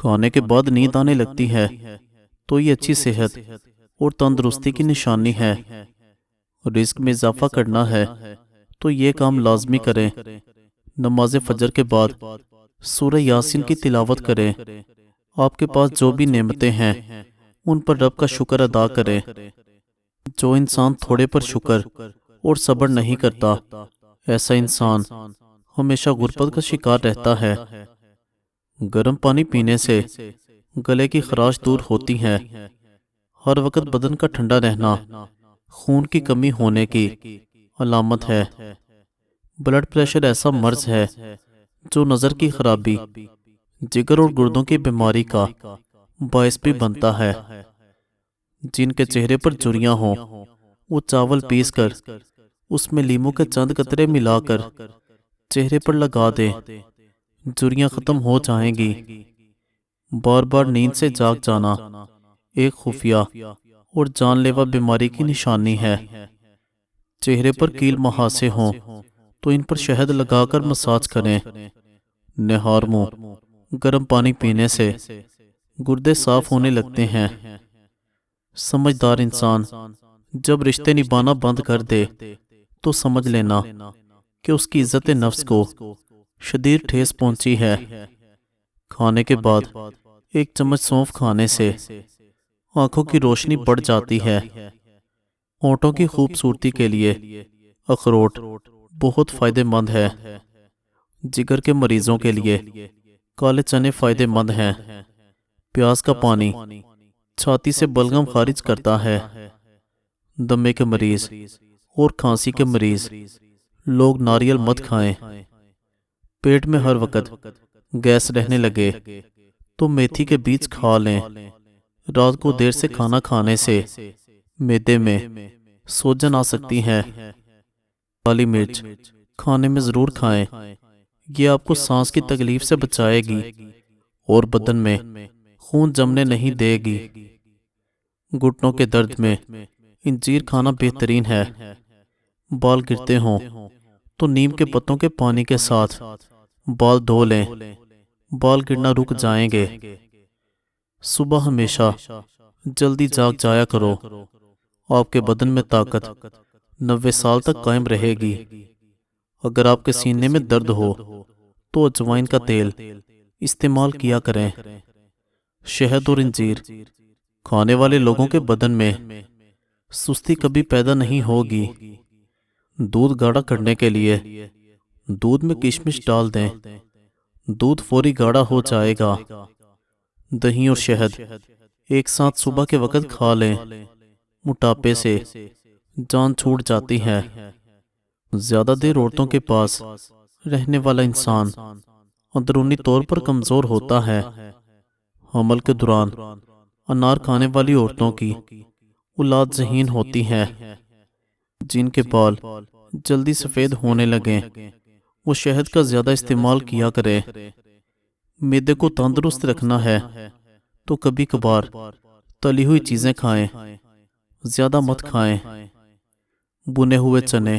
کھانے کے بعد نیند آنے لگتی ہے تو یہ اچھی صحت اور تندرستی کی نشانی ہے۔ رزق میں اضافہ کرنا ہے تو یہ کام لازمی کریں۔ نماز فجر کے بعد سورہ یاسین کی تلاوت کریں۔ آپ کے پاس جو بھی نعمتیں ہیں ان پر رب کا شکر ادا کریں۔ جو انسان تھوڑے پر شکر اور صبر نہیں کرتا، ایسا انسان ہمیشہ غربت کا شکار رہتا ہے۔ گرم پانی پینے سے گلے کی خراش دور ہوتی ہے۔ ہر وقت بدن کا ٹھنڈا رہنا خون کی کمی ہونے کی علامت ہے۔ بلڈ پریشر ایسا مرض ہے جو نظر کی خرابی، جگر اور گردوں کی بیماری کا باعث بھی بنتا ہے۔ جن کے چہرے پر جھریاں ہوں وہ چاول پیس کر اس میں لیموں کے چند قطرے ملا کر چہرے پر لگا دیں، جھریاں ختم ہو جائیں گی۔ بار بار نیند سے جاگ جانا ایک خفیہ اور جان لیوا بیماری کی نشانی ہے۔ چہرے پر کیل مہاسے ہوں تو ان پر شہد لگا کر مساج کریں۔ نہار منہ گرم پانی پینے سے گردے صاف ہونے لگتے ہیں۔ سمجھدار انسان جب رشتے نبھانا بند کر دے تو سمجھ لینا کہ اس کی عزت نفس کو شدید ٹھیس پہنچی ہے۔ کھانے کے بعد ایک چمچ سونف کھانے سے آنکھوں کی روشنی بڑھ جاتی ہے۔ ہونٹوں کی خوبصورتی کے لیے اخروٹ بہت فائدہ مند ہے۔ جگر کے مریضوں کے لیے کالے چنے فائدہ مند ہیں۔ پیاز کا پانی چھاتی سے بلغم خارج کرتا ہے۔ دمے کے مریض اور کھانسی کے مریض لوگ ناریل مت کھائیں۔ پیٹ میں ہر وقت گیس رہنے لگے تو میتھی کے بیج کھا لیں۔ رات کو دیر سے کھانا کھانے سے معدے میں سوجن آ سکتی ہے۔ کالی مرچ کھانے میں ضرور کھائیں، یہ آپ کو سانس کی تکلیف سے بچائے گی اور بدن میں خون جمنے نہیں دے گی۔ گھٹنوں کے درد میں انجیر کھانا بہترین ہے۔ بال گرتے ہوں تو نیم کے پتوں کے پانی کے ساتھ بال دھو لیں، بال گرنا رک جائیں گے۔ صبح ہمیشہ جلدی جاگ جایا کرو، آپ کے بدن میں طاقت 90 سال تک قائم رہے گی۔ اگر آپ کے سینے میں درد ہو تو اجوائن کا تیل استعمال کیا کریں۔ شہد اور انجیر کھانے والے لوگوں کے بدن میں سستی کبھی پیدا نہیں ہوگی۔ دودھ گاڑھا کرنے کے لیے دودھ میں کشمش ڈال دیں، دودھ فوری گاڑھا ہو جائے گا۔ دہی اور شہد ایک ساتھ صبح کے وقت کھا لیں، موٹاپے سے جان چھوٹ جاتی ہے۔ زیادہ دیر عورتوں کے پاس رہنے والا انسان اندرونی طور پر کمزور ہوتا ہے۔ حمل کے دوران انار کھانے والی عورتوں کی اولاد ذہین ہوتی ہے۔ جن کے بال جلدی سفید ہونے لگیں وہ شہد کا زیادہ استعمال کیا کرے۔ معدے کو تندرست رکھنا ہے تو کبھی کبھار تلی ہوئی چیزیں کھائیں، زیادہ مت کھائیں۔ بنے ہوئے چنے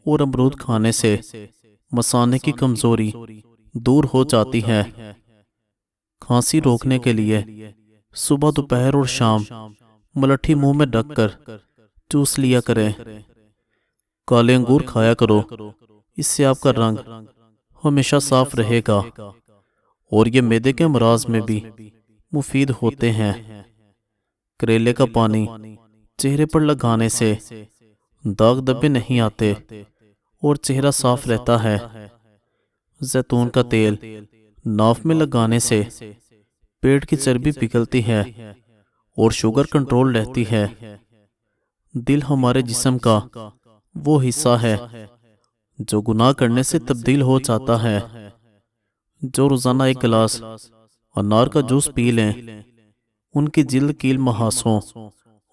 اور امرود کھانے سے مثانے کی کمزوری دور ہو جاتی ہے۔ کھانسی روکنے کے لیے صبح، دوپہر اور شام ملٹھی منہ میں ڈک کر چوس لیا کریں۔ کالے انگور کھایا کرو، اس سے آپ کا رنگ ہمیشہ صاف رہے گا اور یہ معدے کے امراض میں بھی مفید ہوتے ہیں۔ کریلے کا پانی چہرے پر لگانے سے داغ دبے نہیں آتے اور چہرہ صاف رہتا ہے۔ زیتون کا تیل ناف میں لگانے سے پیٹ کی چربی پگھلتی ہے اور شوگر کنٹرول رہتی ہے۔ دل ہمارے جسم کا وہ حصہ ہے جو گناہ کرنے سے تبدیل ہو جاتا ہے۔ جو روزانہ ایک گلاس انار کا جوس پی لیں، ان کی جلد کیل مہاسوں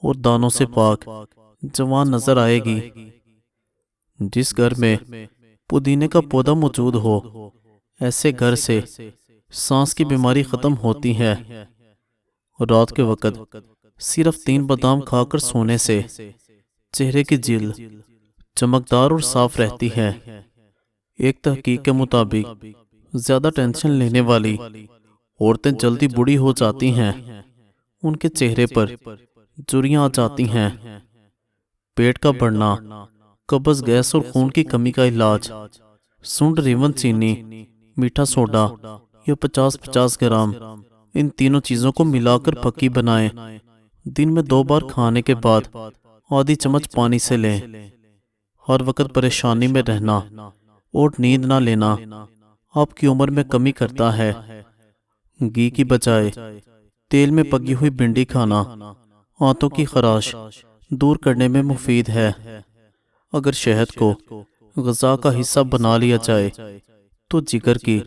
اور دانوں سے پاک جوان نظر آئے گی۔ جس گھر میں پودینے کا پودا موجود ہو، ایسے گھر سے سانس کی بیماری ختم ہوتی ہے۔ رات کے وقت صرف 3 بادام کھا کر سونے سے چہرے کی جلد چمکدار اور صاف رہتی ہے۔ ایک تحقیق کے مطابق زیادہ ٹینشن لینے والی عورتیں جلدی بوڑھی ہو جاتی ہیں، ان کے چہرے پر جریاں آ جاتی ہیں۔ پیٹ کا بڑھنا، قبض، گیس اور خون کی کمی کا علاج۔ سنڈ، ریون، چینی، میٹھا سوڈا یا 50-50 گرام ان تینوں چیزوں کو ملا کر پھکی بنائیں۔ دن میں 2 بار کھانے کے بعد آدھی چمچ پانی سے لیں۔ ہر وقت پریشانی میں رہنا اور نیند نہ لینا آپ کی عمر میں کمی کرتا ہے۔ گھی کی بجائے تیل میں پکی ہوئی بھنڈی کھانا آنتوں کی خراش دور کرنے میں مفید ہے۔ اگر شہد کو غذا کا حصہ بنا لیا جائے تو جگر کی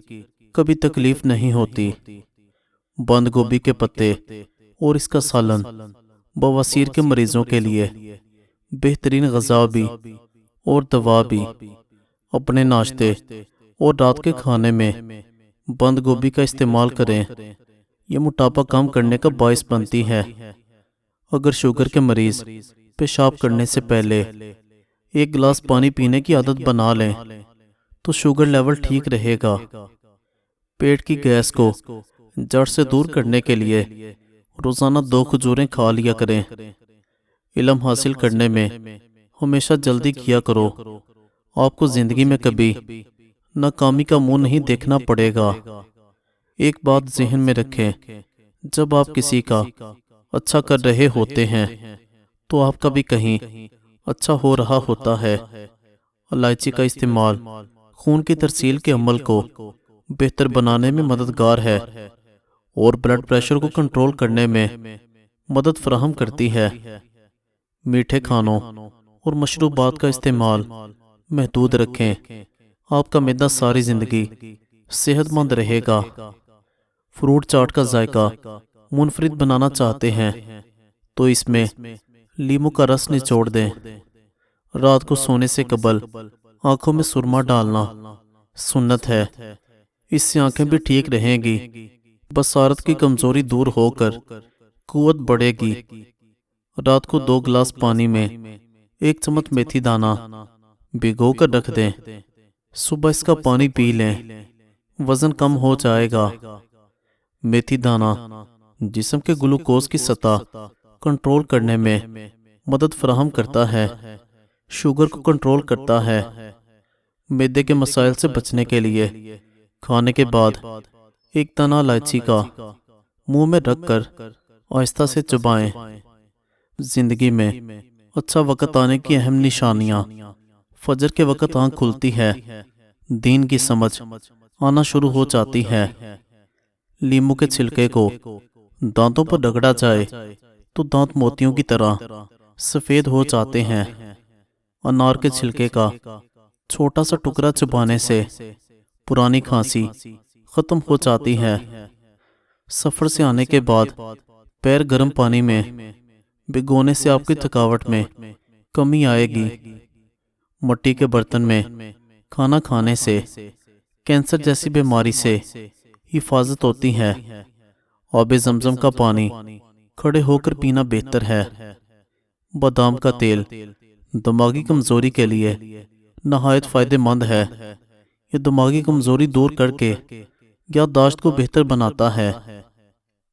کبھی تکلیف نہیں ہوتی۔ بند گوبھی کے پتے اور اس کا سالن بواسیر کے مریضوں کے لیے بہترین غذا بھی اور دوا بھی۔ اپنے ناشتے اور رات کے کھانے میں بند گوبھی کا استعمال کریں، یہ موٹاپا کم کرنے کا باعث بنتی ہے۔ اگر شوگر کے مریض پیشاب کرنے سے پہلے 1 گلاس پانی پینے کی عادت بنا لیں تو شوگر لیول ٹھیک رہے گا۔ پیٹ کی گیس کو جڑ سے دور کرنے کے لیے روزانہ 2 کھجوریں کھا لیا کریں۔ علم حاصل کرنے میں ہمیشہ جلدی کیا کرو، آپ کو زندگی میں کبھی ناکامی کا منہ نہیں دیکھنا پڑے گا۔ ایک بات ذہن میں رکھیں، جب آپ کسی کا اچھا کر رہے ہوتے ہیں تو آپ کا بھی کہیں اچھا ہو رہا ہوتا ہے۔ الائچی کا استعمال خون کی ترسیل کے عمل کو بہتر بنانے میں مددگار ہے اور بلڈ پریشر کو کنٹرول کرنے میں مدد فراہم کرتی ہے۔ میٹھے کھانوں اور مشروبات کا استعمال محدود رکھیں، آپ کا معدہ ساری زندگی صحت مند رہے گا۔ فروٹ چاٹ کا ذائقہ منفرد بنانا چاہتے ہیں تو اس میں لیموں کا رس نچوڑ دیں۔ رات کو سونے سے قبل آنکھوں میں سرما ڈالنا سنت ہے، اس سے آنکھیں بھی ٹھیک رہیں گی، بصارت کی کمزوری دور ہو کر قوت بڑھے گی۔ رات کو 2 گلاس پانی میں 1 چمچ میتھی دانہ بھگو کر رکھ دیں، صبح اس کا پانی پی لیں، وزن کم ہو جائے گا۔ میتھی دانہ جسم کے گلوکوز کی سطح کنٹرول کرنے میں مدد فراہم کرتا ہے، شوگر کو کنٹرول کرتا ہے۔ معدے کے مسائل سے بچنے کے لیے کھانے کے بعد 1 دانہ الائچی کا منہ میں رکھ کر آہستہ سے چبائیں۔ زندگی میں اچھا وقت آنے کی اہم نشانیاں: فجر کے وقت آنکھ کھلتی ہے، دین کی سمجھ آنا شروع ہو جاتی ہے۔ لیموں کے چھلکے کو دانتوں پر رگڑا جائے تو دانت موتیوں کی طرح سفید ہو جاتے ہیں۔ انار کے چھلکے کا چھوٹا سا ٹکڑا چبانے سے پرانی کھانسی ختم ہو جاتی ہے۔ سفر سے آنے کے بعد پیر گرم پانی میں بھگونے سے آپ کی تھکاوٹ میں کمی آئے گی۔ مٹی کے برتن میں کھانا کھانے سے کینسر جیسی بیماری سے حفاظت ہوتی ہے۔ آب زمزم کا پانی کھڑے ہو کر پینا بہتر ہے۔ بادام کا تیل دماغی کمزوری کے لیے نہایت فائدہ مند ہے، یہ دماغی کمزوری دور کر کے یادداشت کو بہتر بناتا ہے۔